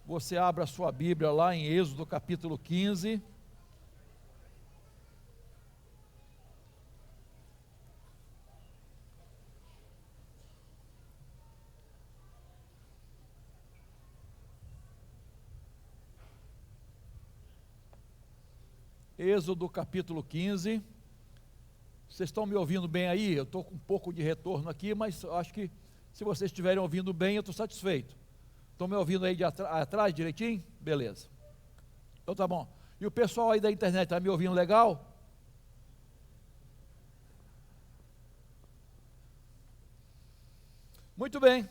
você abra a sua Bíblia lá em Êxodo capítulo 15. Êxodo capítulo 15. Vocês estão me ouvindo bem aí? Eu estou com um pouco de retorno aqui, mas acho que se vocês estiverem ouvindo bem, eu estou satisfeito. Estão me ouvindo aí de atrás direitinho? Beleza. Então tá bom. E o pessoal aí da internet está me ouvindo legal? Muito bem.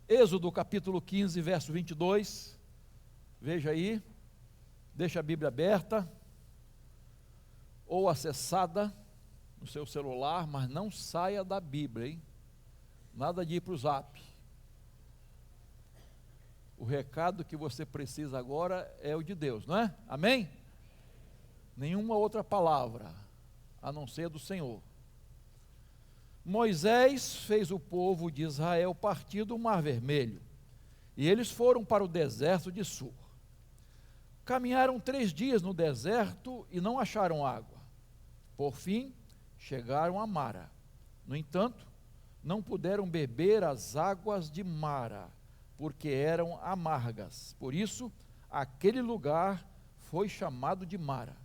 Êxodo capítulo 15, verso 22. Veja aí. Deixa a Bíblia aberta ou acessada no seu celular, mas não saia da Bíblia, hein? Nada de ir para o Zap. O recado que você precisa agora é o de Deus, não é? Amém? Nenhuma outra palavra, a não ser do Senhor. Moisés fez o povo de Israel partir do Mar Vermelho, e eles foram para o deserto de Sur. Caminharam 3 dias no deserto e não acharam água. Por fim, chegaram a Mara. No entanto, não puderam beber as águas de Mara, porque eram amargas. Por isso, aquele lugar foi chamado de Mara.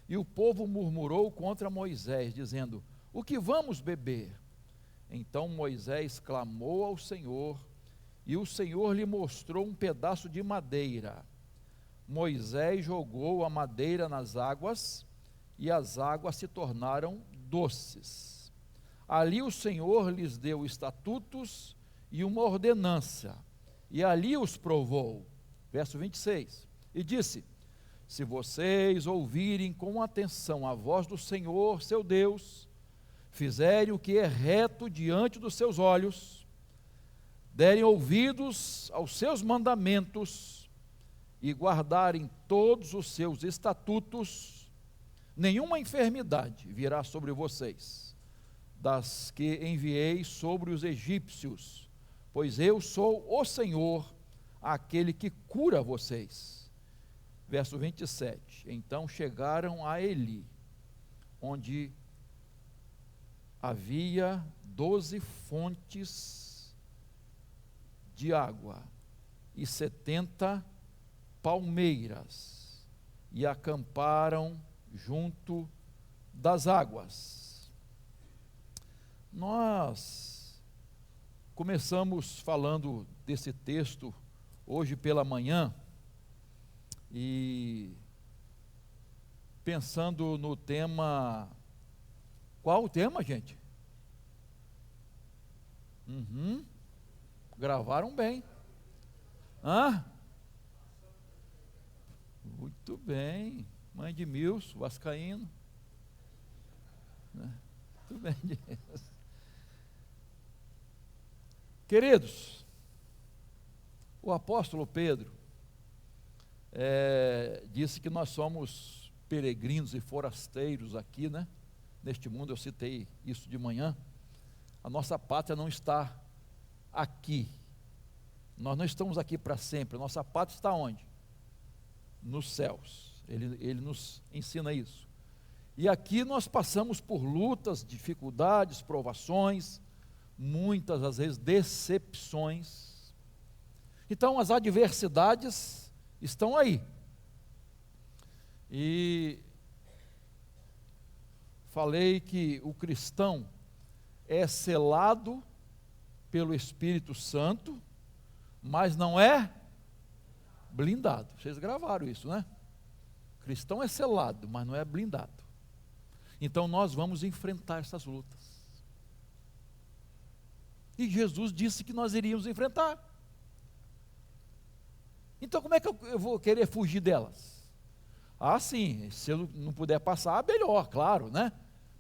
E o povo murmurou contra Moisés, dizendo: o que vamos beber? Então Moisés clamou ao Senhor, e o Senhor lhe mostrou um pedaço de madeira. Moisés jogou a madeira nas águas, e as águas se tornaram doces. Ali o Senhor lhes deu estatutos e uma ordenança, e ali os provou. Verso 26. E disse: se vocês ouvirem com atenção a voz do Senhor, seu Deus, fizerem o que é reto diante dos seus olhos, derem ouvidos aos seus mandamentos, e guardarem todos os seus estatutos, nenhuma enfermidade virá sobre vocês, das que enviei sobre os egípcios, pois eu sou o Senhor, aquele que cura vocês. Verso 27, então chegaram a Eli, onde havia 12 fontes de água, e 70 palmeiras, e acamparam junto das águas. Nós começamos falando desse texto hoje pela manhã, e pensando no tema. Qual o tema, gente? Gravaram bem. Muito bem. Mãe de Milson, vascaíno. Muito bem. Queridos, o apóstolo Pedro disse que nós somos peregrinos e forasteiros aqui, né? Neste mundo. Eu citei isso de manhã. A nossa pátria não está aqui. Nós não estamos aqui para sempre. A nossa pátria está onde? Nos céus. Ele nos ensina isso. E aqui nós passamos por lutas, dificuldades, provações, muitas às vezes decepções. Então as adversidades estão aí. E falei que o cristão é selado pelo Espírito Santo, mas não é blindado. Vocês gravaram isso, né? Cristão é selado, mas não é blindado. Então nós vamos enfrentar essas lutas. E Jesus disse que nós iríamos enfrentar. Então como é que eu vou querer fugir delas? Sim, se eu não puder passar, melhor, claro, né?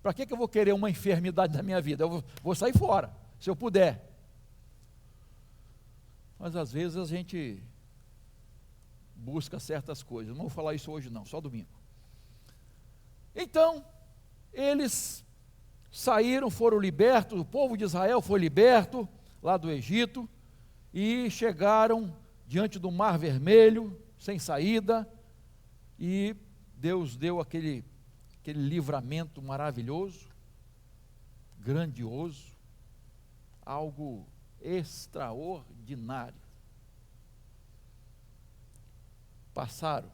Para que eu vou querer uma enfermidade na minha vida? Eu vou sair fora, se eu puder. Mas às vezes a gente busca certas coisas. Não vou falar isso hoje não, só domingo. Então, eles saíram, foram libertos, o povo de Israel foi liberto lá do Egito, e chegaram diante do Mar Vermelho, sem saída, e Deus deu aquele livramento maravilhoso, grandioso, algo extraordinário. Passaram.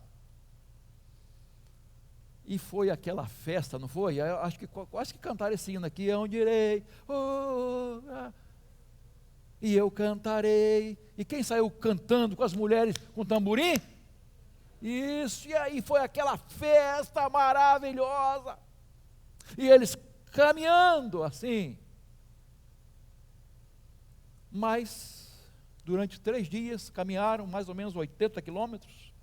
E foi aquela festa, não foi? Eu acho que quase que cantaram esse hino aqui, onde irei, e eu cantarei. E quem saiu cantando com as mulheres com tamborim? Isso, e aí foi aquela festa maravilhosa. E eles caminhando assim. Mas, durante 3 dias, caminharam mais ou menos 80 quilômetros.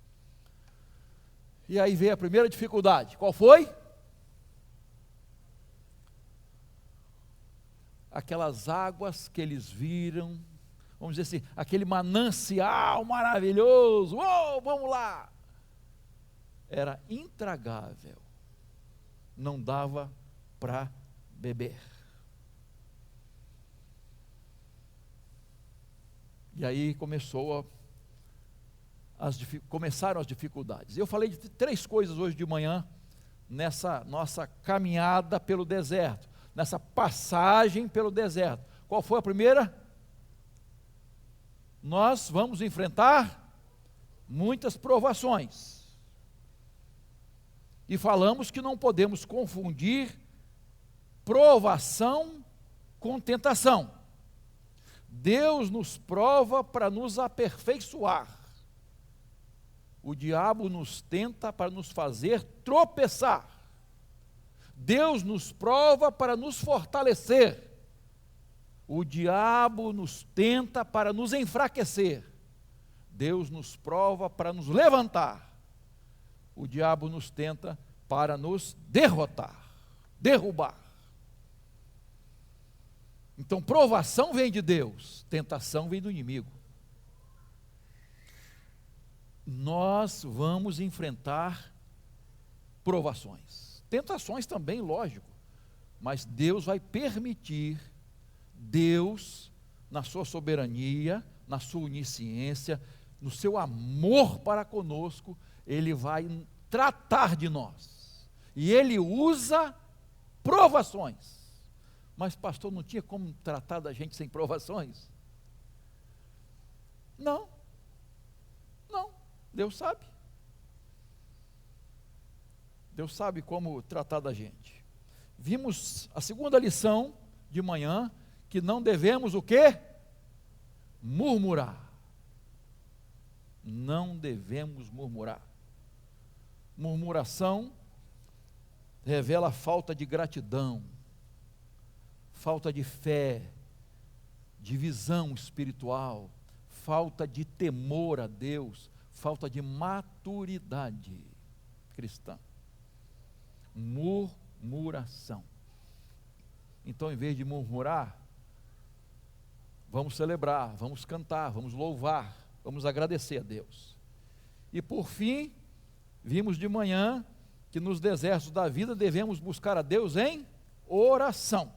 E aí veio a primeira dificuldade. Qual foi? Aquelas águas que eles viram, vamos dizer assim, aquele manancial maravilhoso, vamos lá. Era intragável, não dava para beber. E aí começaram as dificuldades. Eu falei de 3 coisas hoje de manhã, nessa nossa caminhada pelo deserto, nessa passagem pelo deserto. Qual foi a primeira? Nós vamos enfrentar muitas provações. E falamos que não podemos confundir provação com tentação. Deus nos prova para nos aperfeiçoar. O diabo nos tenta para nos fazer tropeçar. Deus nos prova para nos fortalecer. O diabo nos tenta para nos enfraquecer. Deus nos prova para nos levantar. O diabo nos tenta para nos derrotar, derrubar. Então, provação vem de Deus, tentação vem do inimigo. Nós vamos enfrentar provações, tentações também, lógico, mas Deus vai permitir, Deus, na sua soberania, na sua onisciência, no seu amor para conosco, Ele vai tratar de nós, e Ele usa provações. Mas pastor, não tinha como tratar da gente sem provações? Não, Deus sabe. Deus sabe como tratar da gente. Vimos a segunda lição de manhã, que não devemos o quê? Murmurar. Não devemos murmurar. Murmuração revela falta de gratidão, falta de fé, de visão espiritual, falta de temor a Deus, falta de maturidade cristã. Murmuração. Então, em vez de murmurar, vamos celebrar, vamos cantar, vamos louvar, vamos agradecer a Deus. E por fim, vimos de manhã que nos desertos da vida devemos buscar a Deus em oração.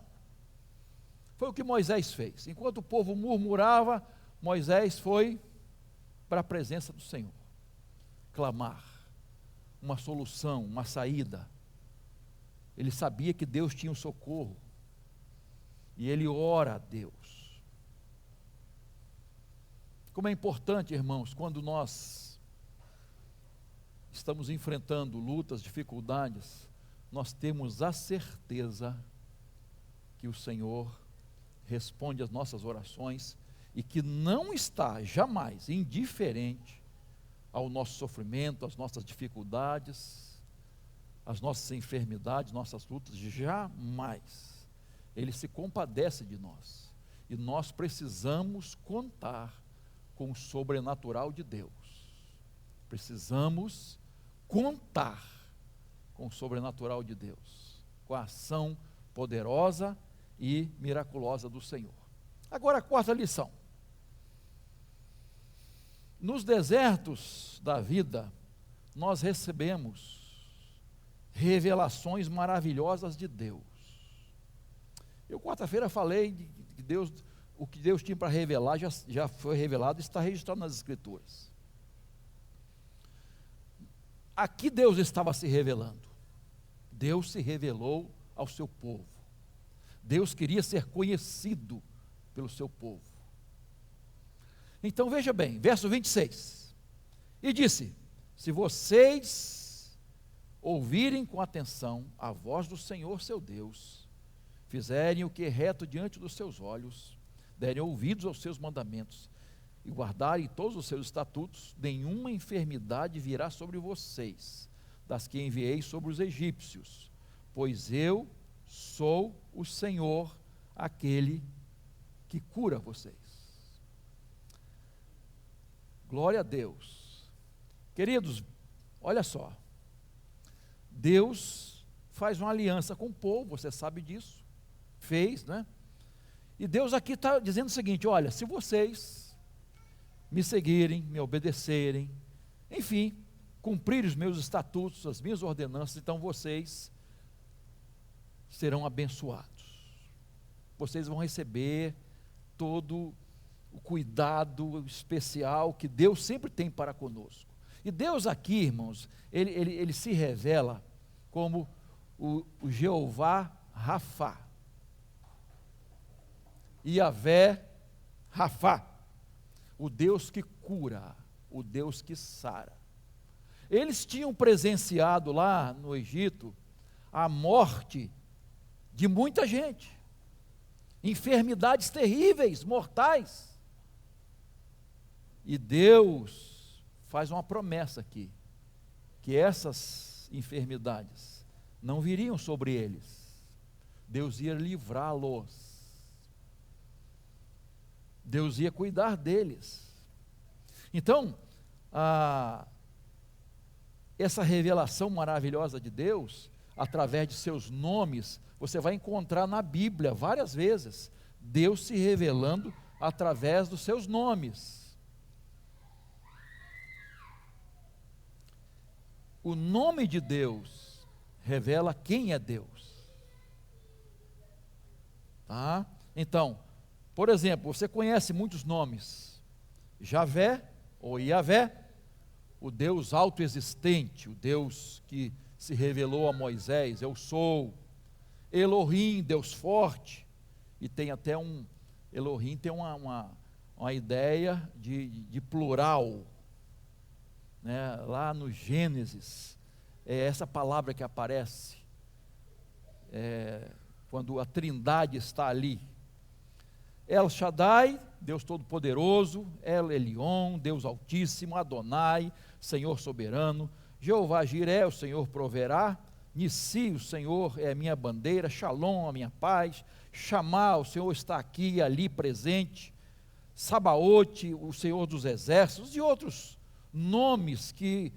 Foi o que Moisés fez. Enquanto o povo murmurava, Moisés foi para a presença do Senhor, clamar uma solução, uma saída. Ele sabia que Deus tinha o socorro, e ele ora a Deus. Como é importante, irmãos, quando nós estamos enfrentando lutas, dificuldades, nós temos a certeza que o Senhor responde às nossas orações e que não está jamais indiferente ao nosso sofrimento, às nossas dificuldades, às nossas enfermidades, nossas lutas. Jamais. Ele se compadece de nós, e nós precisamos contar com o sobrenatural de Deus. Precisamos contar com o sobrenatural de Deus, com a ação poderosa e miraculosa do Senhor. Agora, a quarta lição. Nos desertos da vida, nós recebemos revelações maravilhosas de Deus. Eu quarta-feira falei que Deus o que Deus tinha para revelar já foi revelado, está registrado nas Escrituras. Aqui Deus estava se revelando. Deus se revelou ao seu povo. Deus queria ser conhecido pelo seu povo. Então veja bem, verso 26. E disse: se vocês ouvirem com atenção a voz do Senhor seu Deus, fizerem o que é reto diante dos seus olhos, derem ouvidos aos seus mandamentos e guardarem todos os seus estatutos, nenhuma enfermidade virá sobre vocês, das que enviei sobre os egípcios, pois eu sou o Senhor, aquele que cura vocês. Glória a Deus. Queridos, olha só, Deus faz uma aliança com o povo, você sabe disso, fez, né? E Deus aqui está dizendo o seguinte: olha, se vocês me seguirem, me obedecerem, enfim, cumprirem os meus estatutos, as minhas ordenanças, então vocês serão abençoados. Vocês vão receber todo o cuidado especial que Deus sempre tem para conosco. E Deus aqui, irmãos, ele se revela como o Jeová Rafá, Yahvé Rafá, o Deus que cura, o Deus que sara. Eles tinham presenciado lá no Egito a morte de muita gente, enfermidades terríveis, mortais. E Deus faz uma promessa aqui, que essas enfermidades não viriam sobre eles. Deus ia livrá-los. Deus ia cuidar deles. Então, essa revelação maravilhosa de Deus, através de seus nomes, você vai encontrar na Bíblia várias vezes, Deus se revelando através dos seus nomes. O nome de Deus revela quem é Deus. Tá? Então, por exemplo, você conhece muitos nomes: Javé ou Yahvé, o Deus autoexistente, o Deus que se revelou a Moisés, eu sou. Elohim, Deus forte, e tem até Elohim tem uma ideia de plural, né? Lá no Gênesis, é essa palavra que aparece, quando a trindade está ali. El Shaddai, Deus Todo-Poderoso, El Elyon, Deus Altíssimo, Adonai, Senhor Soberano, Jeová Jiré, o Senhor proverá, Nissi, o Senhor é a minha bandeira, Shalom, a minha paz, Chamá, o Senhor está aqui e ali presente, Sabaote, o Senhor dos exércitos, e outros nomes que,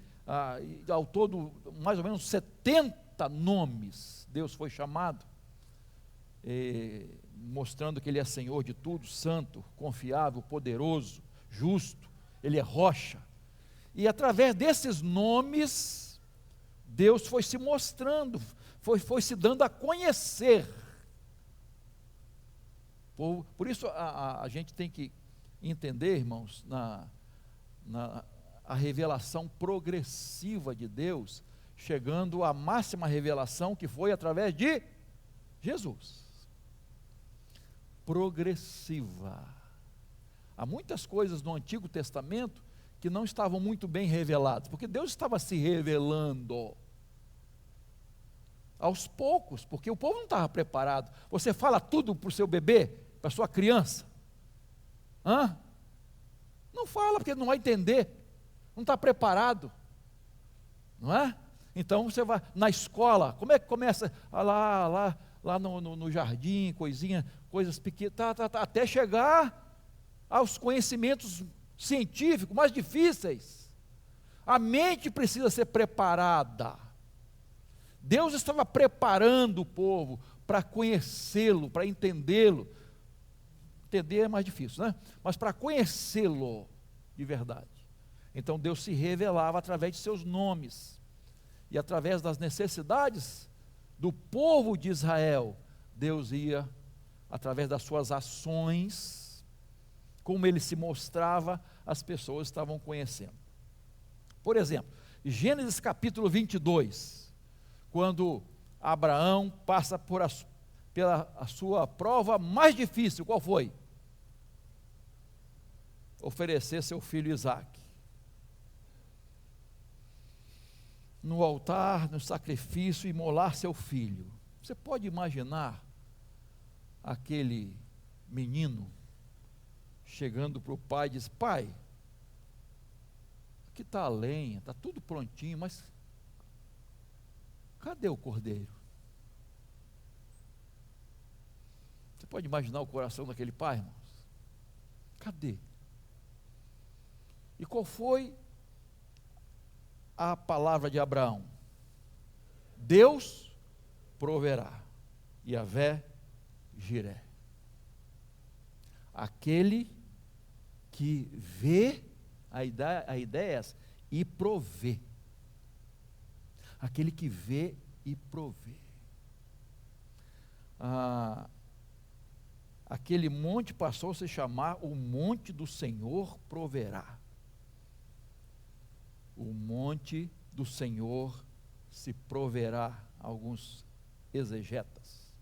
ao todo, mais ou menos 70 nomes, Deus foi chamado, mostrando que Ele é Senhor de tudo, santo, confiável, poderoso, justo, Ele é rocha. E através desses nomes, Deus foi se mostrando, foi se dando a conhecer. Por isso a gente tem que entender, irmãos, a revelação progressiva de Deus, chegando à máxima revelação que foi através de Jesus. Progressiva. Há muitas coisas no Antigo Testamento que não estavam muito bem reveladas, porque Deus estava se revelando aos poucos, porque o povo não estava preparado. Você fala tudo para o seu bebê, para a sua criança? Não fala, porque não vai entender, não está preparado, não é? Então você vai na escola, como é que começa? Lá no jardim, coisas pequenas, até chegar aos conhecimentos científicos mais difíceis. A mente precisa ser preparada. Deus estava preparando o povo para conhecê-lo, para entendê-lo. Entender é mais difícil, né? Mas para conhecê-lo de verdade. Então Deus se revelava através de seus nomes e através das necessidades do povo de Israel. Deus ia, através das suas ações, como ele se mostrava, as pessoas estavam conhecendo. Por exemplo, Gênesis capítulo 22, quando Abraão passa pela a sua prova mais difícil, qual foi? Oferecer seu filho Isaque. No altar, no sacrifício, imolar seu filho. Você pode imaginar aquele menino chegando para o pai e diz: pai, aqui está a lenha, está tudo prontinho, mas cadê o cordeiro? Você pode imaginar o coração daquele pai, irmãos? Cadê? E qual foi a palavra de Abraão? Deus proverá. Yahvé Jiré. Aquele que vê, a ideia é essa, e provê. Aquele que vê e provê. Aquele monte passou a se chamar o monte do Senhor proverá. O monte do Senhor se proverá. Alguns exegetas.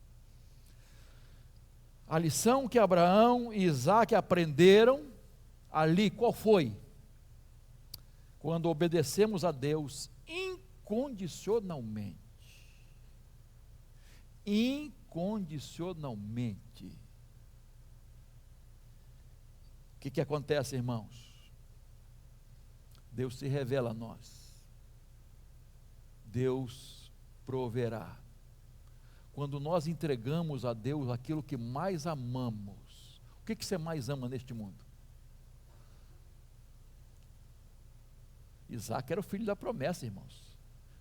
A lição que Abraão e Isaque aprenderam ali, qual foi? Quando obedecemos a Deus incondicionalmente. Incondicionalmente. O que acontece, irmãos? Deus se revela a nós. Deus proverá. Quando nós entregamos a Deus aquilo que mais amamos, o que você mais ama neste mundo? Isaque era o filho da promessa, irmãos.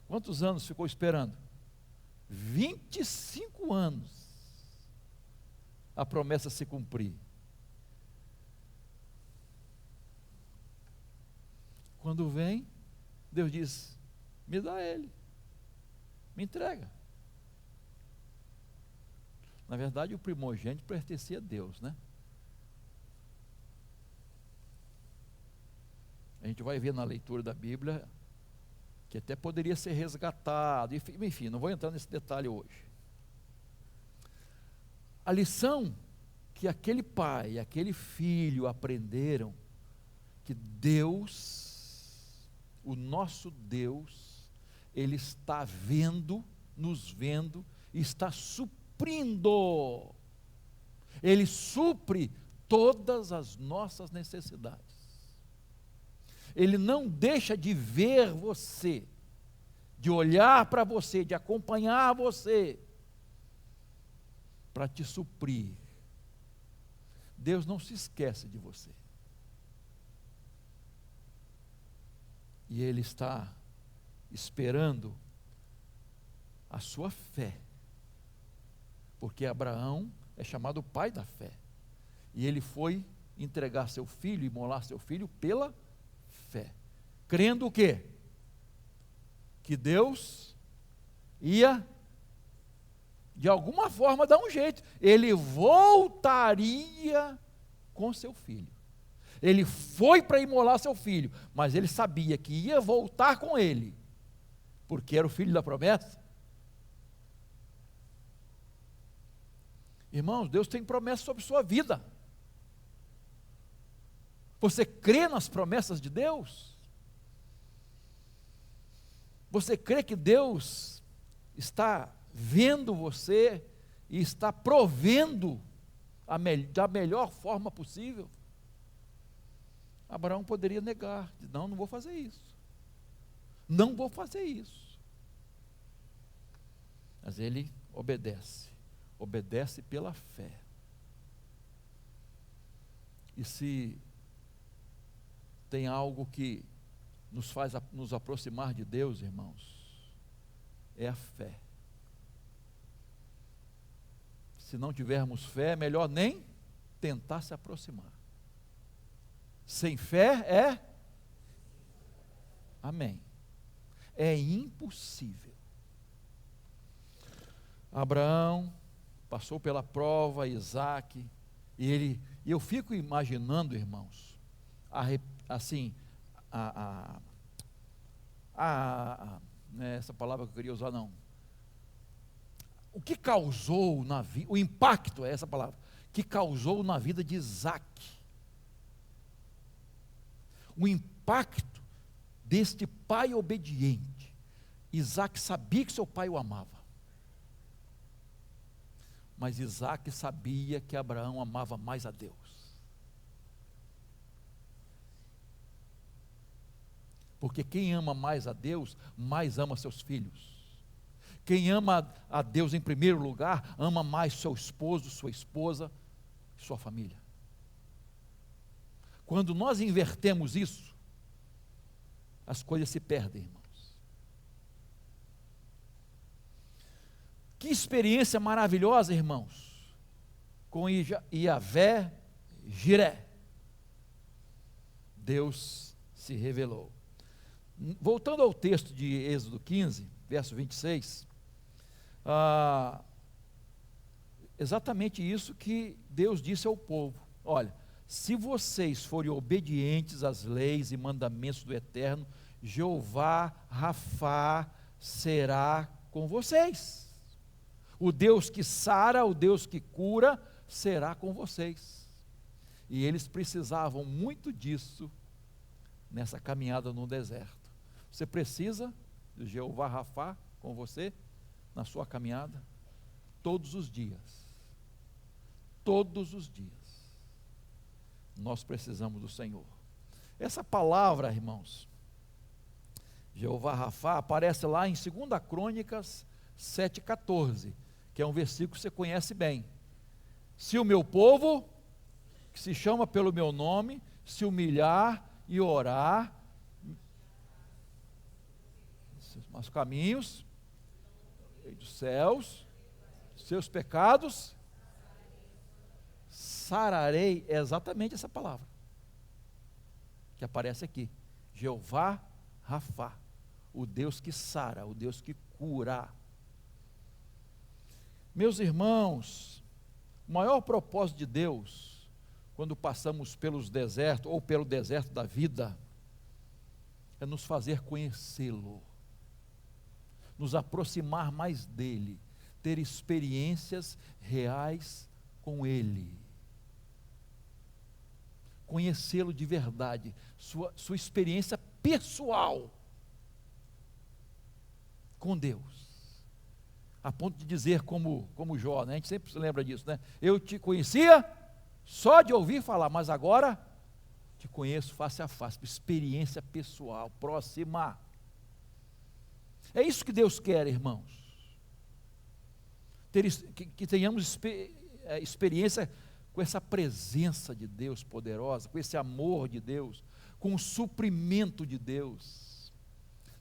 Quantos anos ficou esperando? 25 anos a promessa se cumprir. Quando vem, Deus diz: me dá ele, me entrega. Na verdade, o primogênito pertencia a Deus, né? A gente vai ver na leitura da Bíblia que até poderia ser resgatado, enfim, não vou entrar nesse detalhe hoje. A lição que aquele pai e aquele filho aprenderam, que Deus, o nosso Deus, Ele está vendo, nos vendo, e está suprindo. Ele supre todas as nossas necessidades. Ele não deixa de ver você, de olhar para você, de acompanhar você, para te suprir. Deus não se esquece de você. E Ele está esperando a sua fé. Porque Abraão é chamado pai da fé. E ele foi entregar seu filho, imolar seu filho pela fé. Crendo o quê? Que Deus ia, de alguma forma, dar um jeito. Ele voltaria com seu filho. Ele foi para imolar seu filho, mas ele sabia que ia voltar com ele, porque era o filho da promessa. Irmãos, Deus tem promessas sobre sua vida. Você crê nas promessas de Deus? Você crê que Deus está vendo você e está provendo da melhor forma possível? Abraão poderia negar, não vou fazer isso. Não vou fazer isso. Mas ele obedece. Obedece pela fé. E se tem algo que nos faz nos aproximar de Deus, irmãos, é a fé. Se não tivermos fé, é melhor nem tentar se aproximar. Sem fé é? Amém. É impossível. Abraão passou pela prova, Isaque, e ele E eu fico imaginando, irmãos, assim, não é essa palavra que eu queria usar, não. O que causou na vida, o impacto, é essa palavra, que causou na vida de Isaac. O impacto deste pai obediente. Isaac sabia que seu pai o amava. Mas Isaac sabia que Abraão amava mais a Deus. Porque quem ama mais a Deus, mais ama seus filhos. Quem ama a Deus em primeiro lugar, ama mais seu esposo, sua esposa, sua família. Quando nós invertemos isso, as coisas se perdem, irmãos. Que experiência maravilhosa, irmãos, com Yahvé Jiré. Deus se revelou. Voltando ao texto de Êxodo 15, verso 26, exatamente isso que Deus disse ao povo: olha, se vocês forem obedientes às leis e mandamentos do Eterno, Jeová Rafá será com vocês. O Deus que sara, o Deus que cura, será com vocês. E eles precisavam muito disso nessa caminhada no deserto. Você precisa de Jeová Rafá com você na sua caminhada todos os dias. Todos os dias. Nós precisamos do Senhor. Essa palavra, irmãos, Jeová Rafá, aparece lá em 2 Crônicas 7,14, que é um versículo que você conhece bem. Se o meu povo, que se chama pelo meu nome, se humilhar e orar, os caminhos dos céus, seus pecados, sararei, é exatamente essa palavra que aparece aqui, Jeová Rafá, o Deus que sara, o Deus que cura. Meus irmãos, o maior propósito de Deus, quando passamos pelos desertos, ou pelo deserto da vida, é nos fazer conhecê-lo, nos aproximar mais dele, ter experiências reais com ele, conhecê-lo de verdade, sua experiência pessoal com Deus, a ponto de dizer como Jó, né? A gente sempre se lembra disso, né? Eu te conhecia só de ouvir falar, mas agora te conheço face a face, experiência pessoal, próxima. É isso que Deus quer, irmãos, que tenhamos experiência com essa presença de Deus poderosa, com esse amor de Deus, com o suprimento de Deus.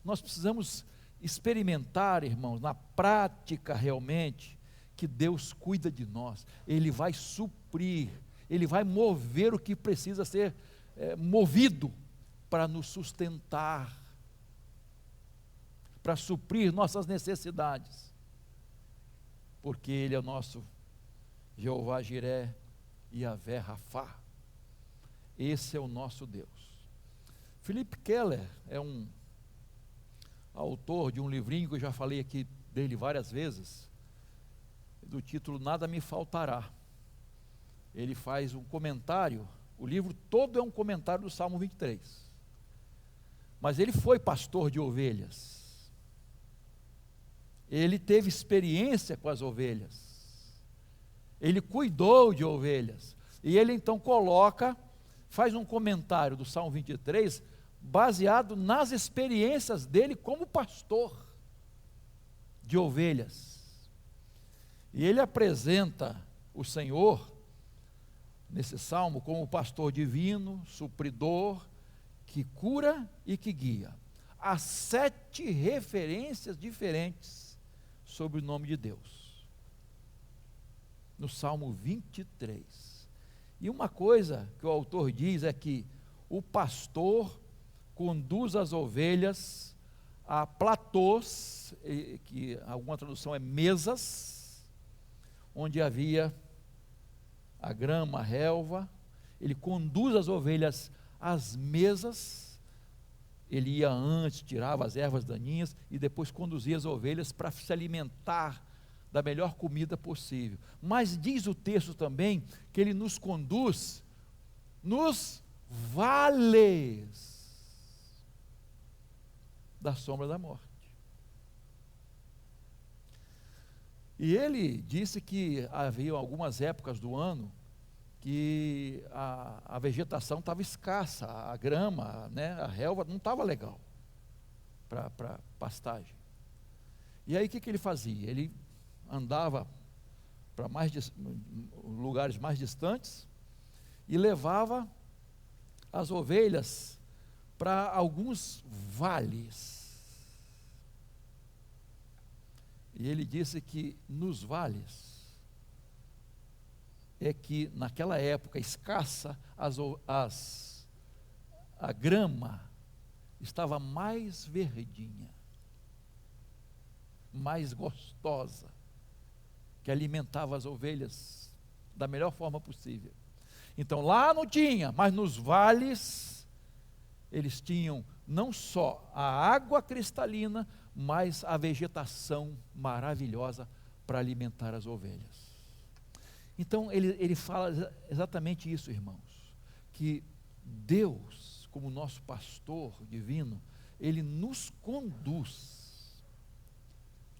Nós precisamos experimentar, irmãos, na prática realmente, que Deus cuida de nós, Ele vai suprir, Ele vai mover o que precisa ser movido para nos sustentar, para suprir nossas necessidades, porque Ele é o nosso Jeová Jiré e Yahvé Rafá. Esse é o nosso Deus. Philip Keller é um autor de um livrinho que eu já falei aqui dele várias vezes, do título Nada Me Faltará. Ele faz um comentário, o livro todo é um comentário do Salmo 23, mas ele foi pastor de ovelhas, ele teve experiência com as ovelhas, ele cuidou de ovelhas, e ele então faz um comentário do Salmo 23, baseado nas experiências dele como pastor de ovelhas. E ele apresenta o Senhor, nesse salmo, como pastor divino, supridor, que cura e que guia. Há 7 referências diferentes sobre o nome de Deus, no Salmo 23. E uma coisa que o autor diz é que o pastor conduz as ovelhas a platôs, que alguma tradução é mesas, onde havia a grama, a relva, ele conduz as ovelhas às mesas, ele ia antes, tirava as ervas daninhas e depois conduzia as ovelhas para se alimentar da melhor comida possível. Mas diz o texto também que ele nos conduz nos vales da sombra da morte. E ele disse que havia algumas épocas do ano que a vegetação estava escassa, a grama, né, a relva não estava legal para pastagem. E aí o que ele fazia? Ele andava para lugares mais distantes e levava as ovelhas para alguns vales. E ele disse que nos vales é que naquela época escassa a grama estava mais verdinha, mais gostosa, que alimentava as ovelhas da melhor forma possível. Então lá não tinha, mas nos vales eles tinham não só a água cristalina, mas a vegetação maravilhosa para alimentar as ovelhas. Então ele fala exatamente isso, irmãos, que Deus, como nosso pastor divino, ele nos conduz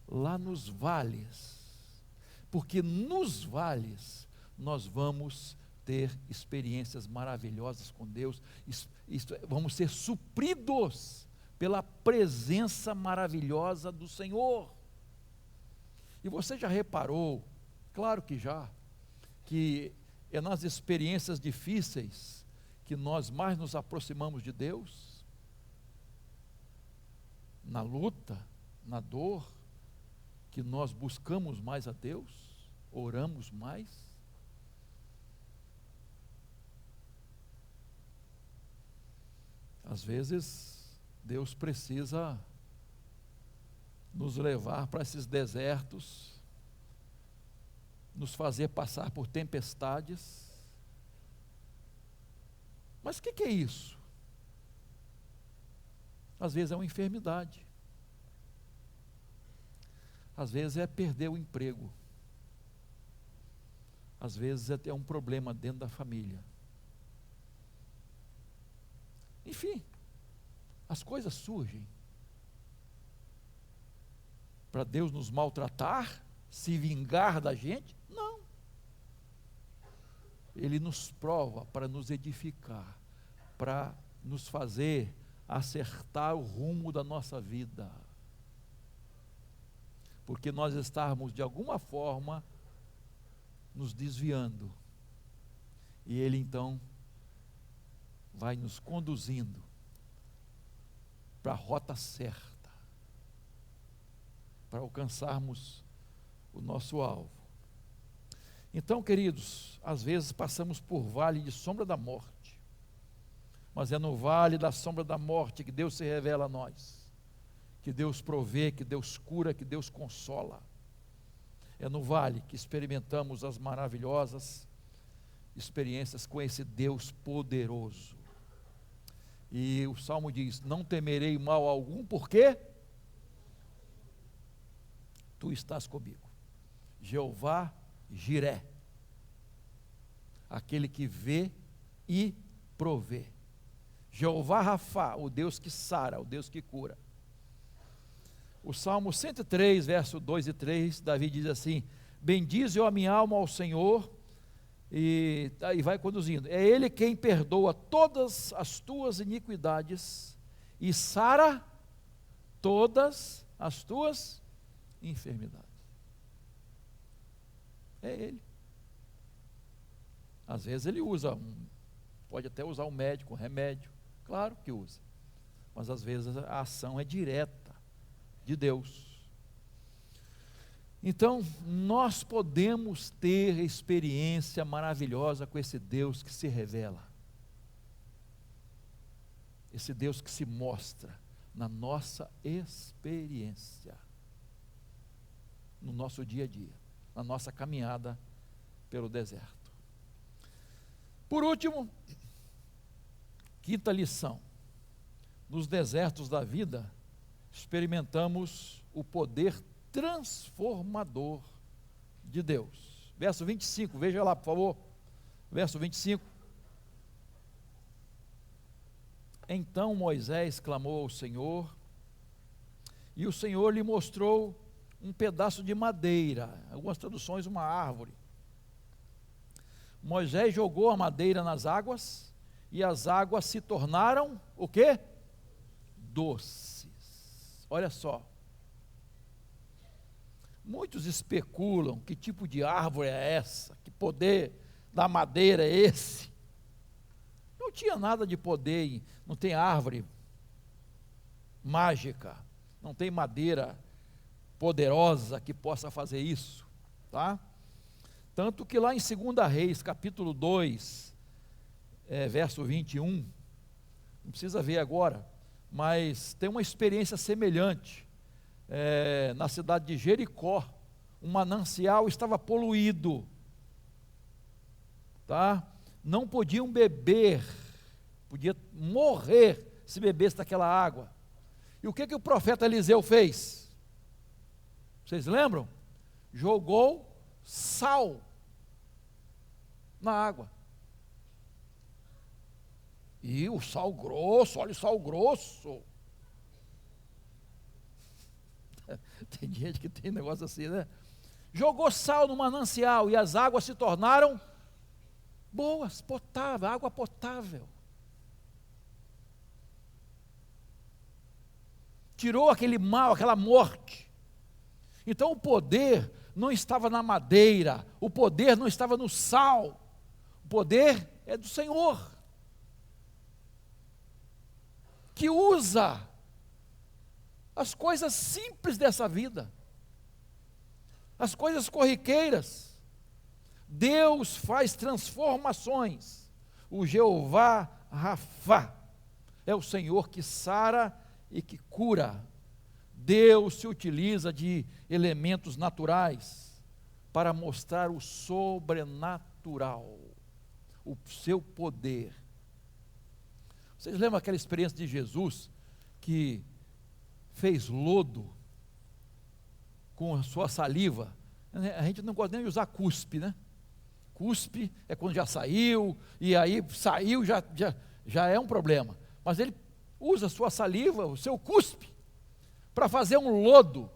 lá nos vales, porque nos vales nós vamos ter experiências maravilhosas com Deus, vamos ser supridos pela presença maravilhosa do Senhor. E você já reparou, claro que já, que é nas experiências difíceis que nós mais nos aproximamos de Deus? Na luta, na dor, que nós buscamos mais a Deus, oramos mais? Às vezes, Deus precisa nos levar para esses desertos, nos fazer passar por tempestades. Mas o que é isso? Às vezes é uma enfermidade, às vezes é perder o emprego, às vezes é ter um problema dentro da família. Enfim, as coisas surgem para Deus nos maltratar, se vingar da gente? Não. Ele nos prova para nos edificar, para nos fazer acertar o rumo da nossa vida. Porque nós estamos de alguma forma nos desviando. E Ele então vai nos conduzindo para a rota certa, para alcançarmos o nosso alvo. Então, queridos, às vezes passamos por vale de sombra da morte, mas é no vale da sombra da morte que Deus se revela a nós, que Deus provê, que Deus cura, que Deus consola. É no vale que experimentamos as maravilhosas experiências com esse Deus poderoso. E o Salmo diz: não temerei mal algum, porque tu estás comigo. Jeová Jiré, aquele que vê e provê. Jeová Rafá, o Deus que sara, o Deus que cura. O Salmo 103, verso 2 e 3, Davi diz assim: bendize a minha alma ao Senhor, e aí vai conduzindo. É Ele quem perdoa todas as tuas iniquidades e sara todas as tuas enfermidades. É Ele. Às vezes Ele usa, pode até usar um médico, um remédio, claro que usa, mas às vezes a ação é direta de Deus. Então, nós podemos ter experiência maravilhosa com esse Deus que se revela, esse Deus que se mostra na nossa experiência, no nosso dia a dia, na nossa caminhada pelo deserto. Por último, quinta lição: nos desertos da vida, experimentamos o poder transformador de Deus. Verso 25, veja lá, por favor. Verso 25. Então Moisés clamou ao Senhor, e o Senhor lhe mostrou um pedaço de madeira, algumas traduções, uma árvore. Moisés jogou a madeira nas águas, e as águas se tornaram, o quê? Doces. Olha só. Muitos especulam que tipo de árvore é essa, que poder da madeira é esse. Não tinha nada de poder, não tem árvore mágica, não tem madeira poderosa que possa fazer isso, tá? Tanto que lá em 2 Reis, capítulo 2, verso 21, não precisa ver agora, mas tem uma experiência semelhante. Na cidade de Jericó, um manancial estava poluído, tá? Não podiam beber, podia morrer se bebesse daquela água. E o que o profeta Eliseu fez? Vocês lembram? Jogou sal na água. E o sal grosso, olha o sal grosso. Tem gente que tem negócio assim, né? Jogou sal no manancial e as águas se tornaram boas, potável, água potável. Tirou aquele mal, aquela morte. Então o poder não estava na madeira, o poder não estava no sal, o poder é do Senhor, que usa as coisas simples dessa vida, as coisas corriqueiras. Deus faz transformações. O Jeová Rafá é o Senhor que sara e que cura. Deus se utiliza de elementos naturais para mostrar o sobrenatural, o seu poder. Vocês lembram aquela experiência de Jesus que fez lodo com a sua saliva? A gente não gosta nem de usar cuspe, né? Cuspe é quando já saiu, e aí saiu, já é um problema. Mas ele usa a sua saliva, o seu cuspe, para fazer um lodo.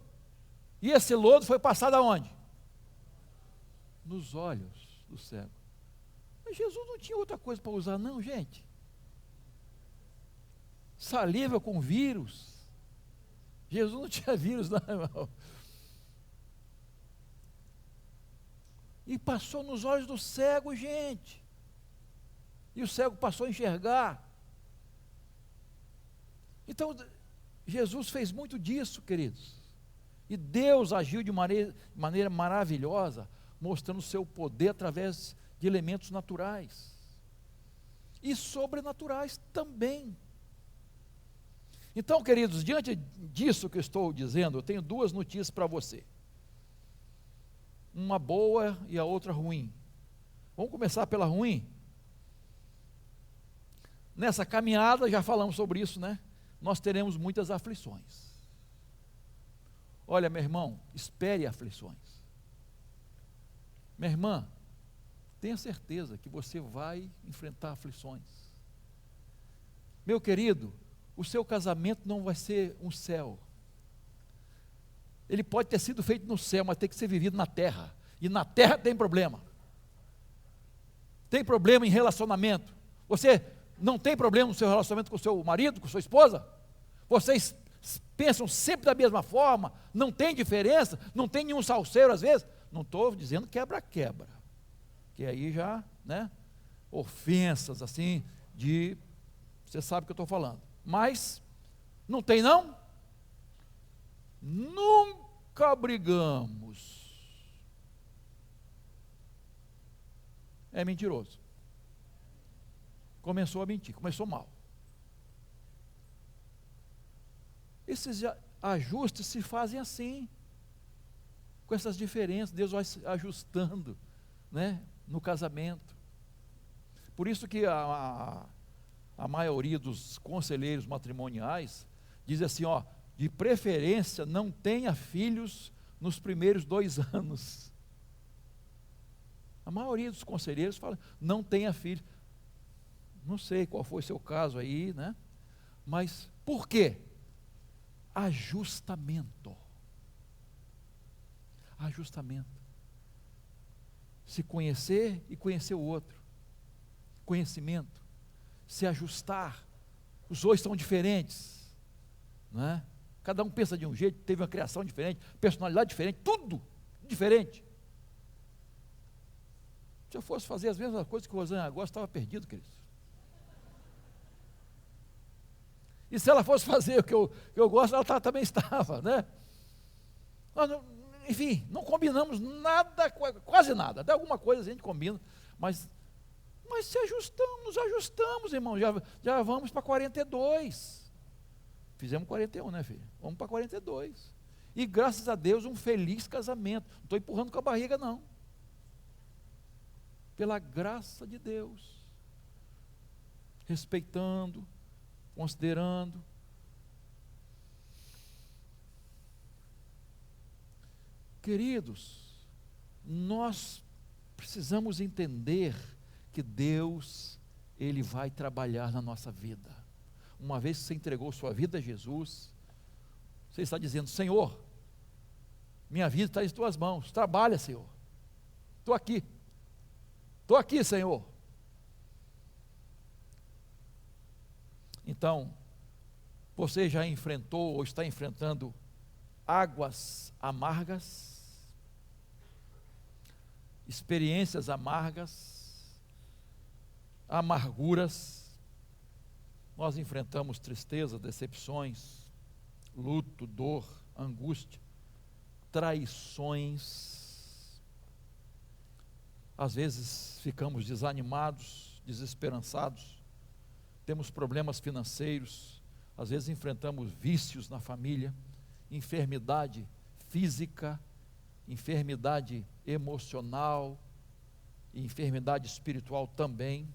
E esse lodo foi passado aonde? Nos olhos do cego. Mas Jesus não tinha outra coisa para usar, não, gente. Saliva com vírus. Jesus não tinha vírus, não, irmão. E passou nos olhos do cego, gente. E o cego passou a enxergar. Então, Jesus fez muito disso, queridos. E Deus agiu de maneira maravilhosa, mostrando o seu poder através de elementos naturais. E sobrenaturais também. Então, queridos, diante disso que eu estou dizendo, eu tenho duas notícias para você. Uma boa e a outra ruim. Vamos começar pela ruim? Nessa caminhada, já falamos sobre isso, né? Nós teremos muitas aflições. Olha, meu irmão, espere aflições. Minha irmã, tenha certeza que você vai enfrentar aflições. Meu querido, o seu casamento não vai ser um céu. Ele pode ter sido feito no céu, mas tem que ser vivido na terra. E na terra tem problema. Tem problema em relacionamento. Você não tem problema no seu relacionamento com o seu marido, com sua esposa? Vocês pensam sempre da mesma forma? Não tem diferença? Não tem nenhum salseiro às vezes? Não estou dizendo quebra-quebra. Que aí já, né? Ofensas assim, você sabe o que eu estou falando. Mas, não tem não? Nunca brigamos. É mentiroso. Começou a mentir, começou mal. Esses ajustes se fazem assim, com essas diferenças. Deus vai se ajustando, né, no casamento. Por isso que a maioria dos conselheiros matrimoniais diz assim, ó, de preferência não tenha filhos nos primeiros 2 anos. A maioria dos conselheiros fala, não tenha filho. Não sei qual foi o seu caso aí, né? Mas por quê? Ajustamento. Ajustamento. Se conhecer e conhecer o outro. Conhecimento. Se ajustar. Os dois são diferentes, não é? Cada um pensa de um jeito, teve uma criação diferente, personalidade diferente, tudo diferente. Se eu fosse fazer as mesmas coisas que o Rosângela gosta, estava perdido, queridos. E se ela fosse fazer o que eu gosto, ela também estava, né? Nós enfim, não combinamos nada, quase nada. Até alguma coisa a gente combina, mas se ajustamos, nos ajustamos, irmão. Já vamos para 42. Fizemos 41, né, filho? Vamos para 42. E graças a Deus, um feliz casamento. Não estou empurrando com a barriga, não. Pela graça de Deus. Respeitando, considerando. Queridos, nós precisamos entender que Deus, Ele vai trabalhar na nossa vida. Uma vez que você entregou sua vida a Jesus, você está dizendo, Senhor, minha vida está em tuas mãos, trabalha, Senhor. Estou aqui, Senhor. Então, você já enfrentou ou está enfrentando águas amargas, experiências amargas, amarguras. Nós enfrentamos tristeza, decepções, luto, dor, angústia, traições. Às vezes ficamos desanimados, desesperançados, temos problemas financeiros, às vezes enfrentamos vícios na família, enfermidade física, enfermidade emocional, e enfermidade espiritual também.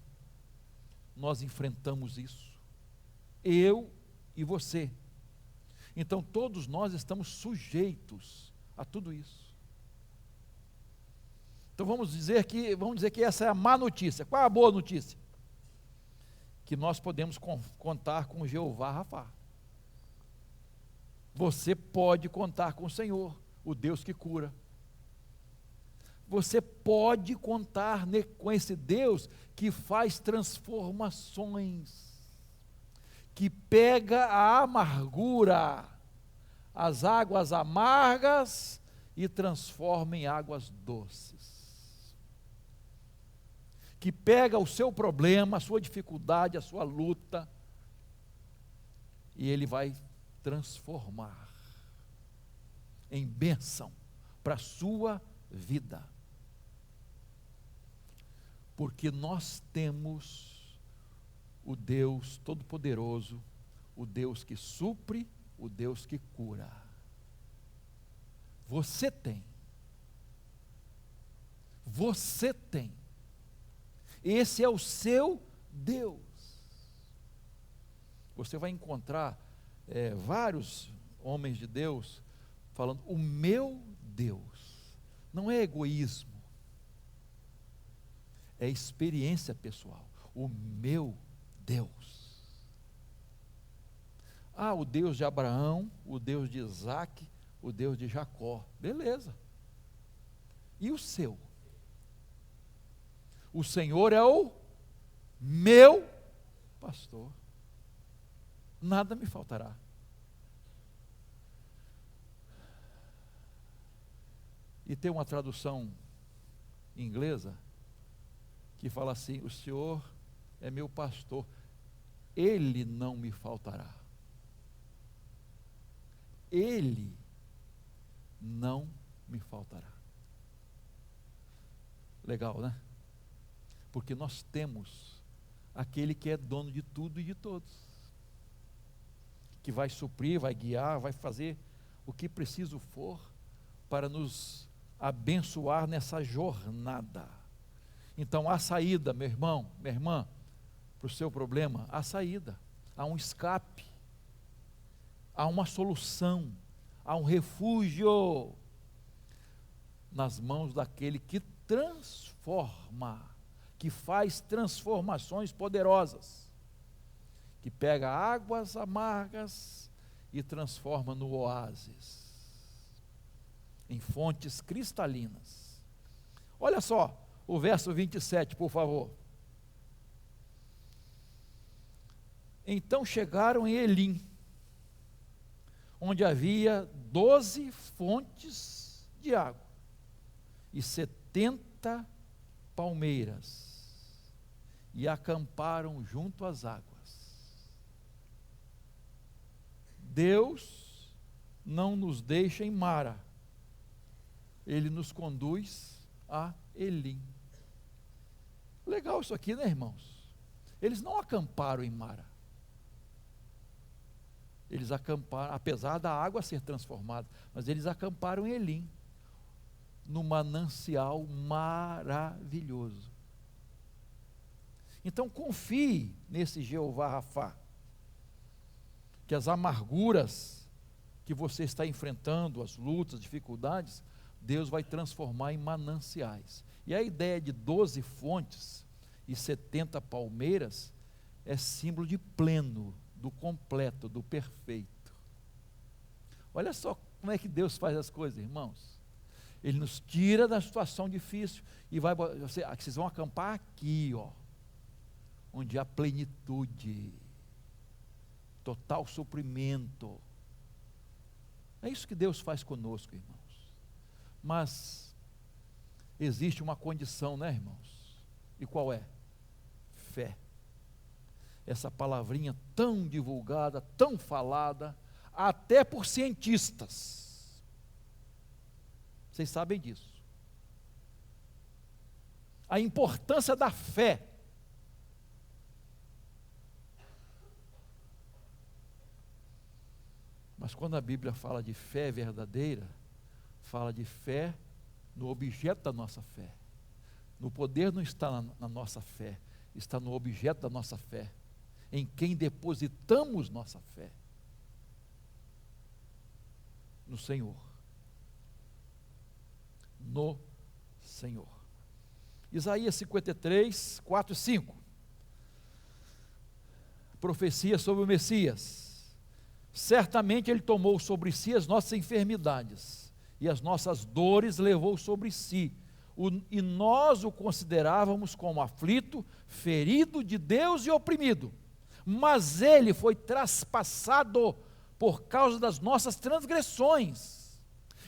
Nós enfrentamos isso. Eu e você. Então todos nós estamos sujeitos a tudo isso. Então vamos dizer que essa é a má notícia. Qual é a boa notícia? Que nós podemos contar com Jeová Rafá. Você pode contar com o Senhor, o Deus que cura. Você pode contar com esse Deus que faz transformações, que pega a amargura, as águas amargas e transforma em águas doces. Que pega o seu problema, a sua dificuldade, a sua luta, e Ele vai transformar em bênção para a sua vida. Porque nós temos o Deus Todo-Poderoso, o Deus que supre, o Deus que cura. Você tem. Você tem. Esse é o seu Deus. Você vai encontrar vários homens de Deus falando, o meu Deus. Não é egoísmo, é experiência pessoal. O meu Deus. O Deus de Abraão, o Deus de Isaac, o Deus de Jacó. Beleza. E o seu? O Senhor é o meu pastor. Nada me faltará. E tem uma tradução inglesa que fala assim, o Senhor é meu pastor, Ele não me faltará. Ele não me faltará. Legal, né? Porque nós temos aquele que é dono de tudo e de todos, que vai suprir, vai guiar, vai fazer o que preciso for para nos abençoar nessa jornada. Então há saída, meu irmão, minha irmã, para o seu problema, há saída, há um escape, há uma solução, há um refúgio nas mãos daquele que transforma, que faz transformações poderosas, que pega águas amargas e transforma no oásis, em fontes cristalinas. Olha só o verso 27, por favor. Então chegaram em Elim, onde havia 12 fontes de água e 70 palmeiras, e acamparam junto às águas. Deus não nos deixa em Mara, Ele nos conduz a Elim. Legal isso aqui, né, irmãos? Eles não acamparam em Mara. Eles acamparam, apesar da água ser transformada, mas eles acamparam em Elim, no manancial maravilhoso. Então confie nesse Jeová Rafá, que as amarguras que você está enfrentando, as lutas, as dificuldades, Deus vai transformar em mananciais. E a ideia de 12 fontes e 70 palmeiras é símbolo de pleno, do completo, do perfeito. Olha só como é que Deus faz as coisas, irmãos. Ele nos tira da situação difícil e vocês vão acampar aqui, ó, onde há plenitude, total suprimento. É isso que Deus faz conosco, irmãos. Mas existe uma condição, né, irmãos? E qual é? Fé. Essa palavrinha tão divulgada, tão falada, até por cientistas. Vocês sabem disso. A importância da fé. Mas quando a Bíblia fala de fé verdadeira, fala de fé no objeto da nossa fé. No poder não está na nossa fé, está no objeto da nossa fé, em quem depositamos nossa fé. No Senhor. No Senhor. Isaías 53, 4 e 5. Profecia sobre o Messias. Certamente Ele tomou sobre si as nossas enfermidades, e as nossas dores levou sobre si, e nós o considerávamos como aflito, ferido de Deus e oprimido, mas Ele foi traspassado por causa das nossas transgressões,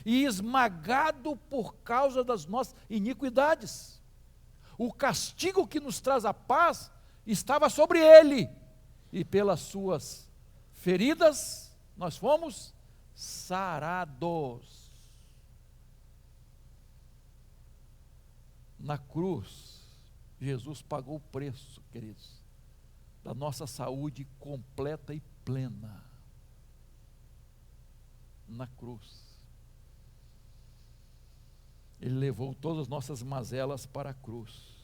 e esmagado por causa das nossas iniquidades. O castigo que nos traz a paz estava sobre Ele, e pelas suas feridas nós fomos sarados. Na cruz, Jesus pagou o preço, queridos, da nossa saúde completa e plena. Na cruz. Ele levou todas as nossas mazelas para a cruz,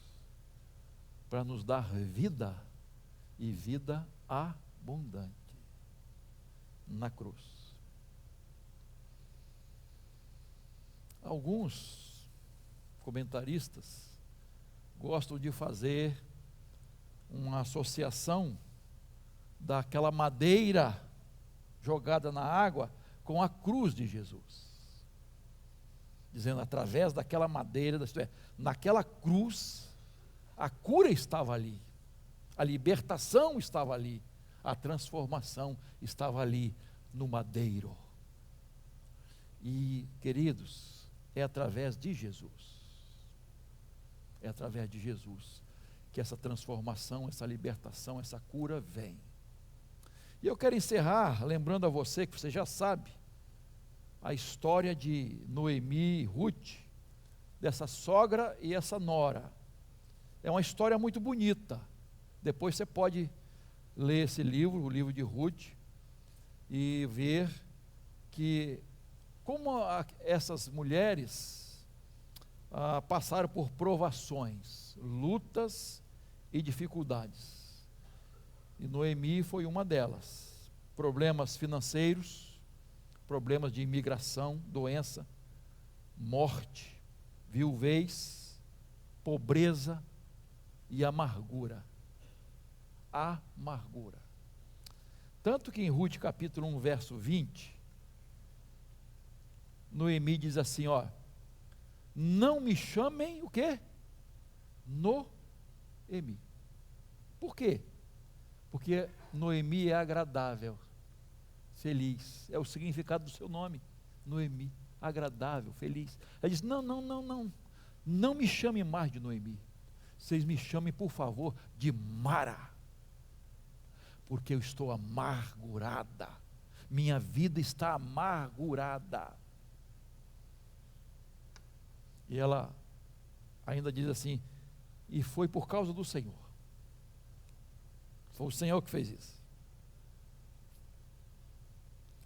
para nos dar vida, e vida abundante. Na cruz. Alguns comentaristas gostam de fazer uma associação daquela madeira jogada na água com a cruz de Jesus, dizendo, através daquela madeira, isto é, naquela cruz, a cura estava ali, a libertação estava ali, a transformação estava ali no madeiro. E, queridos, é através de Jesus, é através de Jesus que essa transformação, essa libertação, essa cura vem. E eu quero encerrar lembrando a você, que você já sabe, a história de Noemi e Ruth, dessa sogra e essa nora. É uma história muito bonita. Depois você pode ler esse livro, o livro de Ruth, e ver que como essas mulheres passaram por provações, lutas e dificuldades. E Noemi foi uma delas. Problemas financeiros, problemas de imigração, doença, morte, viuvez, pobreza e amargura. Amargura. Tanto que em Rute capítulo 1, verso 20, Noemi diz assim, ó: não me chamem o quê? Noemi. Por quê? Porque Noemi é agradável, feliz, é o significado do seu nome, Noemi, agradável, feliz. Ela diz, não me chame mais de Noemi, vocês me chamem por favor de Mara, porque eu estou amargurada, minha vida está amargurada. E ela ainda diz assim, e foi por causa do Senhor, foi o Senhor que fez isso,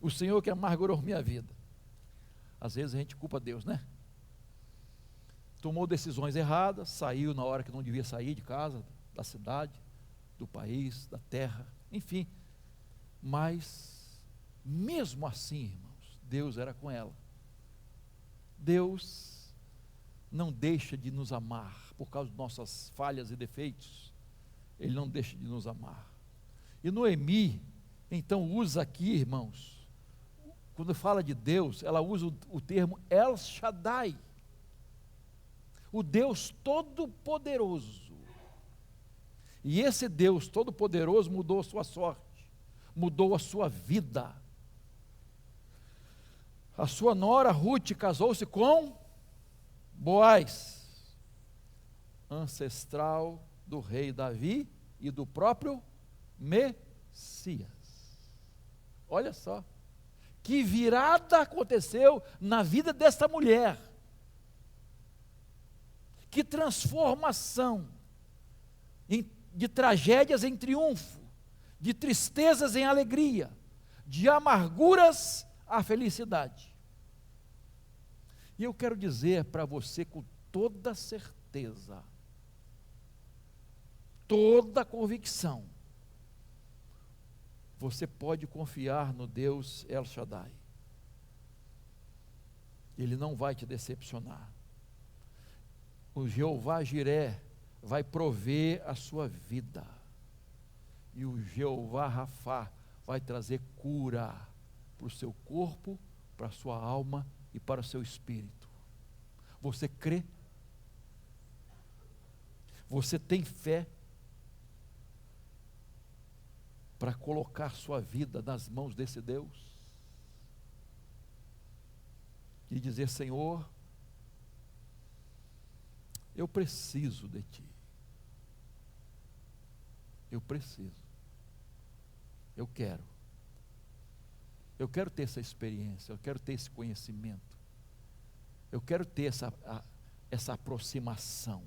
o Senhor que amargurou minha vida. Às vezes a gente culpa Deus, né? Tomou decisões erradas, saiu na hora que não devia sair de casa, da cidade, do país, da terra, enfim, mas mesmo assim, irmãos, Deus era com ela. Deus não deixa de nos amar por causa de nossas falhas e defeitos, Ele não deixa de nos amar. E Noemi, então, usa aqui, irmãos, quando fala de Deus, ela usa o termo El Shaddai, o Deus Todo-Poderoso. E esse Deus Todo-Poderoso mudou a sua sorte, mudou a sua vida. A sua nora Rute casou-se com Boaz, ancestral do rei Davi e do próprio Messias. Olha só, que virada aconteceu na vida desta mulher, que transformação, de tragédias em triunfo, de tristezas em alegria, de amarguras à felicidade. E eu quero dizer para você com toda certeza, toda convicção, você pode confiar no Deus El Shaddai. Ele não vai te decepcionar. O Jeová Jiré vai prover a sua vida. E o Jeová Rafá vai trazer cura para o seu corpo, para a sua alma e para o seu espírito. Você crê? Você tem fé para colocar sua vida nas mãos desse Deus? E dizer, Senhor, eu preciso de Ti. Eu preciso. Eu quero. Eu quero ter essa experiência, eu quero ter esse conhecimento. Eu quero ter essa aproximação.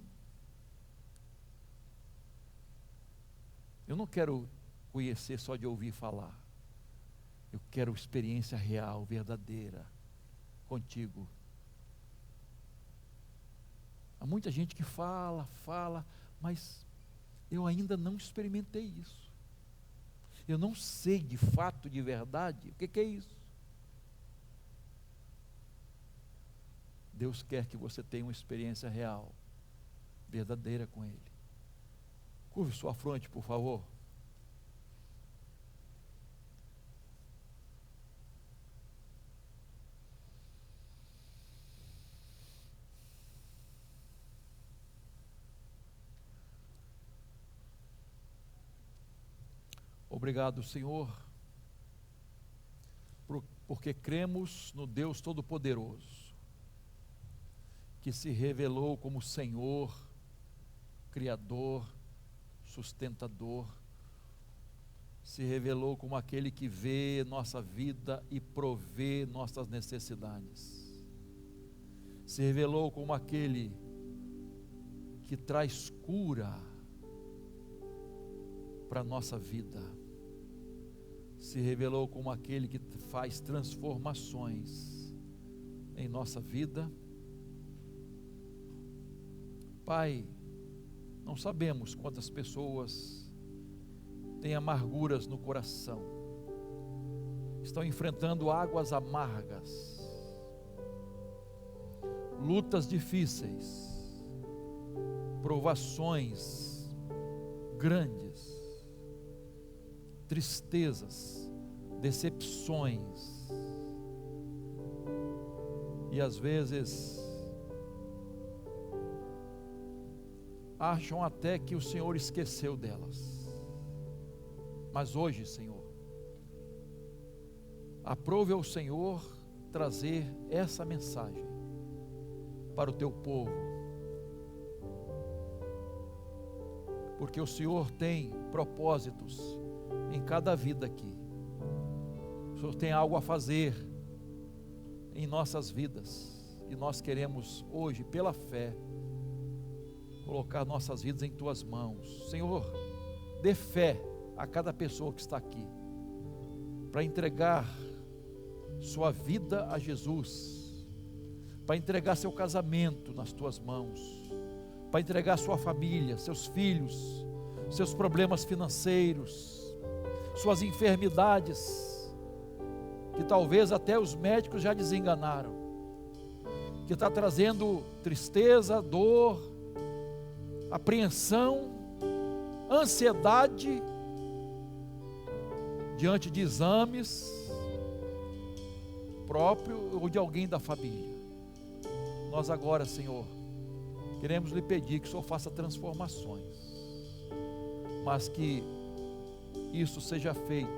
Eu não quero conhecer só de ouvir falar. Eu quero experiência real, verdadeira, contigo. Há muita gente que fala, mas eu ainda não experimentei isso. Eu não sei de fato, de verdade, o que é isso. Deus quer que você tenha uma experiência real, verdadeira com Ele. Curve sua fronte, por favor. Obrigado, Senhor, porque cremos no Deus Todo-Poderoso, que se revelou como Senhor, Criador, sustentador, se revelou como aquele que vê nossa vida e provê nossas necessidades, se revelou como aquele que traz cura para a nossa vida, se revelou como aquele que faz transformações em nossa vida, Pai, não sabemos quantas pessoas têm amarguras no coração, estão enfrentando águas amargas, lutas difíceis, provações grandes, tristezas, decepções, e às vezes acham até que o Senhor esqueceu delas. Mas hoje, Senhor, aprove ao Senhor trazer essa mensagem para o teu povo, porque o Senhor tem propósitos em cada vida aqui. O Senhor tem algo a fazer em nossas vidas, e nós queremos hoje, pela fé, colocar nossas vidas em tuas mãos. Senhor, dê fé a cada pessoa que está aqui, para entregar sua vida a Jesus, para entregar seu casamento nas tuas mãos, para entregar sua família, seus filhos, seus problemas financeiros, suas enfermidades, que talvez até os médicos já desenganaram, que está trazendo tristeza, dor, apreensão, ansiedade, diante de exames próprio ou de alguém da família. Nós agora, Senhor, queremos lhe pedir que o Senhor faça transformações, mas que isso seja feito,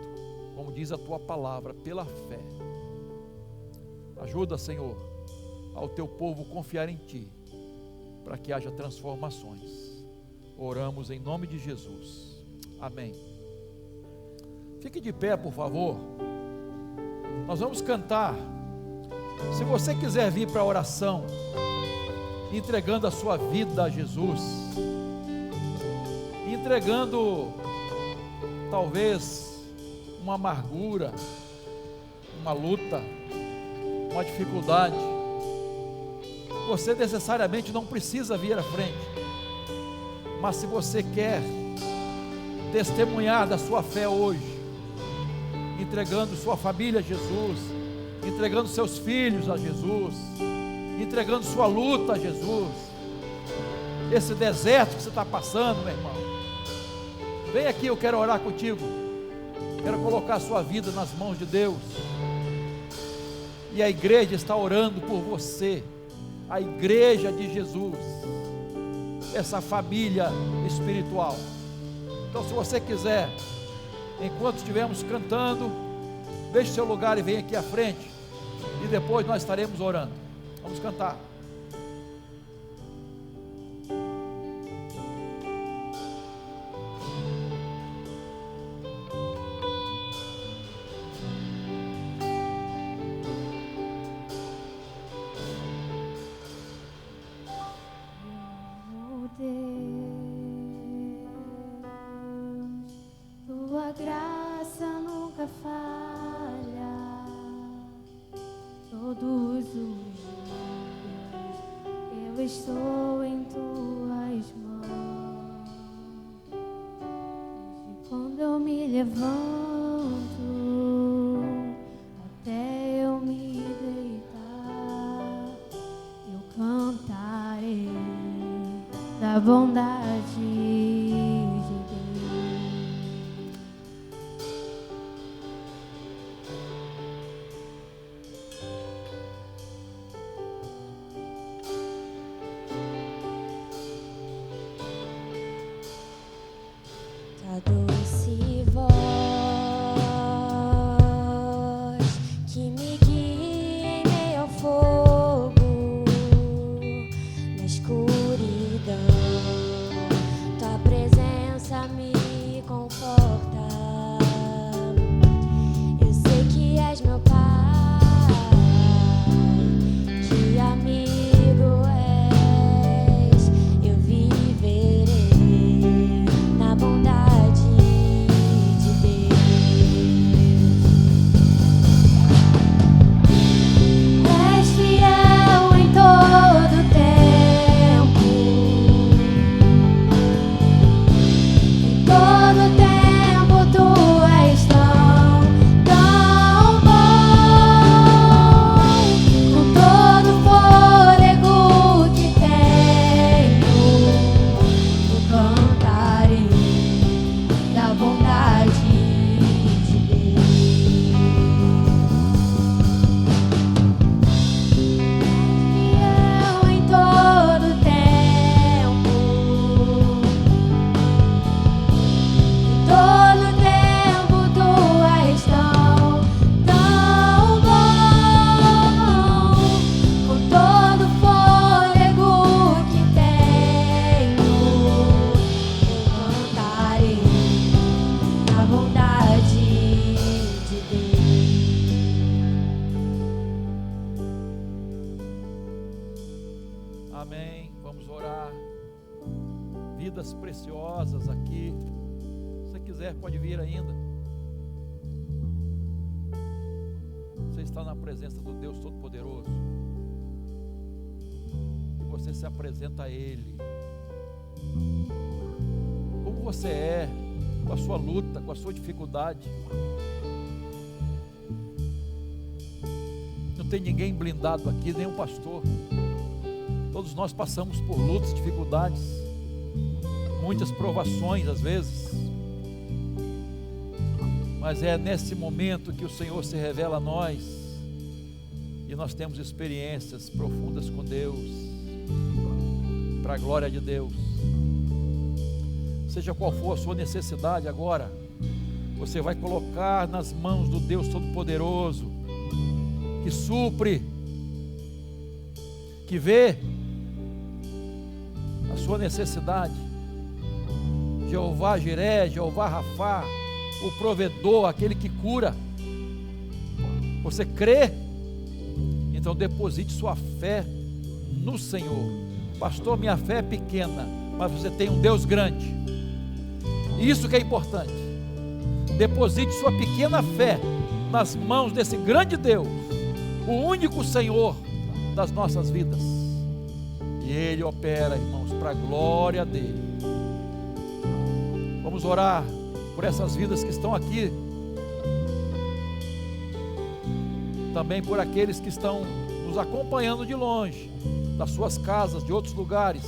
como diz a tua palavra, pela fé. Ajuda, Senhor, ao teu povo confiar em ti, para que haja transformações. Oramos em nome de Jesus. Amém. Fique de pé, por favor. Nós vamos cantar. Se você quiser vir para a oração, entregando a sua vida a Jesus, entregando talvez uma amargura, uma luta, uma dificuldade, você necessariamente não precisa vir à frente, mas se você quer testemunhar da sua fé hoje, entregando sua família a Jesus, entregando seus filhos a Jesus, entregando sua luta a Jesus, esse deserto que você está passando, meu irmão, vem aqui, eu quero orar contigo, quero colocar a sua vida nas mãos de Deus, e a igreja está orando por você, a igreja de Jesus, essa família espiritual. Então, se você quiser, enquanto estivermos cantando, deixe seu lugar e venha aqui à frente, e depois nós estaremos orando. Vamos cantar. Tua graça nunca falha, todos os dias eu estou em tuas mãos. Desde quando eu me levanto até eu me deitar, eu cantarei da bondade de Deus. A doce voz que me guia em meio ao fogo, na escuridão pedras preciosas aqui. Se você quiser, pode vir ainda. Você está na presença do Deus Todo-Poderoso. E você se apresenta a Ele. Como você é, com a sua luta, com a sua dificuldade. Não tem ninguém blindado aqui, nem um pastor. Todos nós passamos por lutas, dificuldades, muitas provações às vezes. Mas é nesse momento que o Senhor se revela a nós e nós temos experiências profundas com Deus, para a glória de Deus. Seja qual for a sua necessidade agora, você vai colocar nas mãos do Deus Todo-Poderoso, que supre, que vê a sua necessidade. Jeová Jiré, Jeová Rafá, o provedor, aquele que cura. Você crê? Então deposite sua fé no Senhor. Pastor, minha fé é pequena, mas você tem um Deus grande. Isso que é importante. Deposite sua pequena fé nas mãos desse grande Deus, o único Senhor das nossas vidas. E Ele opera, irmãos, para a glória dEle. Vamos orar por essas vidas que estão aqui, também por aqueles que estão nos acompanhando de longe, das suas casas, de outros lugares.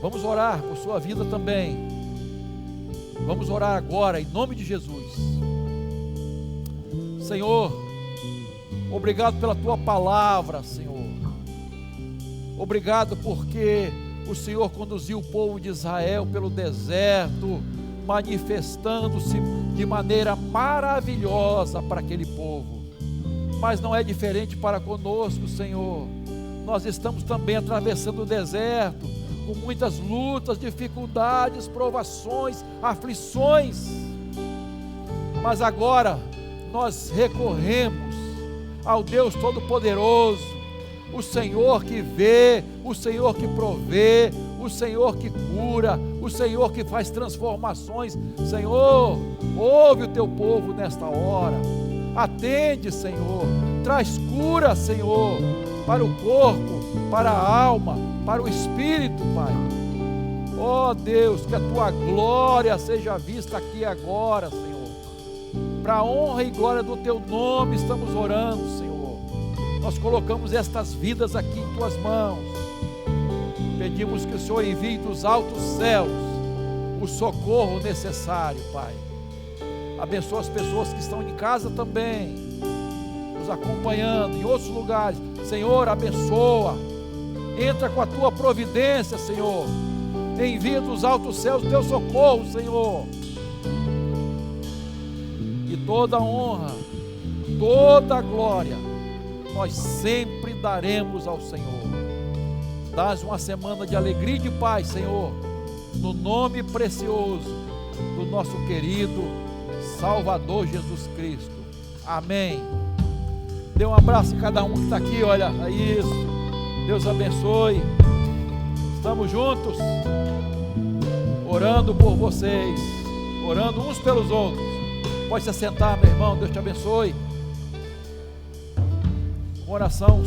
Vamos orar por sua vida também. Vamos orar agora em nome de Jesus. Senhor, obrigado pela tua palavra, Senhor. Obrigado porque o Senhor conduziu o povo de Israel pelo deserto, manifestando-se de maneira maravilhosa para aquele povo. Mas não é diferente para conosco, Senhor. Nós estamos também atravessando o deserto, com muitas lutas, dificuldades, provações, aflições. Mas agora nós recorremos ao Deus Todo-Poderoso, o Senhor que vê, o Senhor que provê, o Senhor que cura, o Senhor que faz transformações. Senhor, ouve o teu povo nesta hora, atende, Senhor, traz cura, Senhor, para o corpo, para a alma, para o espírito, Pai. Ó Deus, que a tua glória seja vista aqui agora, Senhor. Para a honra e glória do teu nome estamos orando, Senhor. Nós colocamos estas vidas aqui em tuas mãos. Pedimos que o Senhor envie dos altos céus o socorro necessário, Pai. Abençoa as pessoas que estão em casa também, nos acompanhando em outros lugares. Senhor, abençoa. Entra com a tua providência, Senhor. Envia dos altos céus o teu socorro, Senhor. E toda a honra, toda a glória, nós sempre daremos ao Senhor. Dás uma semana de alegria e de paz, Senhor, no nome precioso do nosso querido Salvador Jesus Cristo. Amém. Dê um abraço em cada um que está aqui, olha, é isso. Deus abençoe. Estamos juntos, orando por vocês, orando uns pelos outros. Pode se assentar, meu irmão, Deus te abençoe. Oração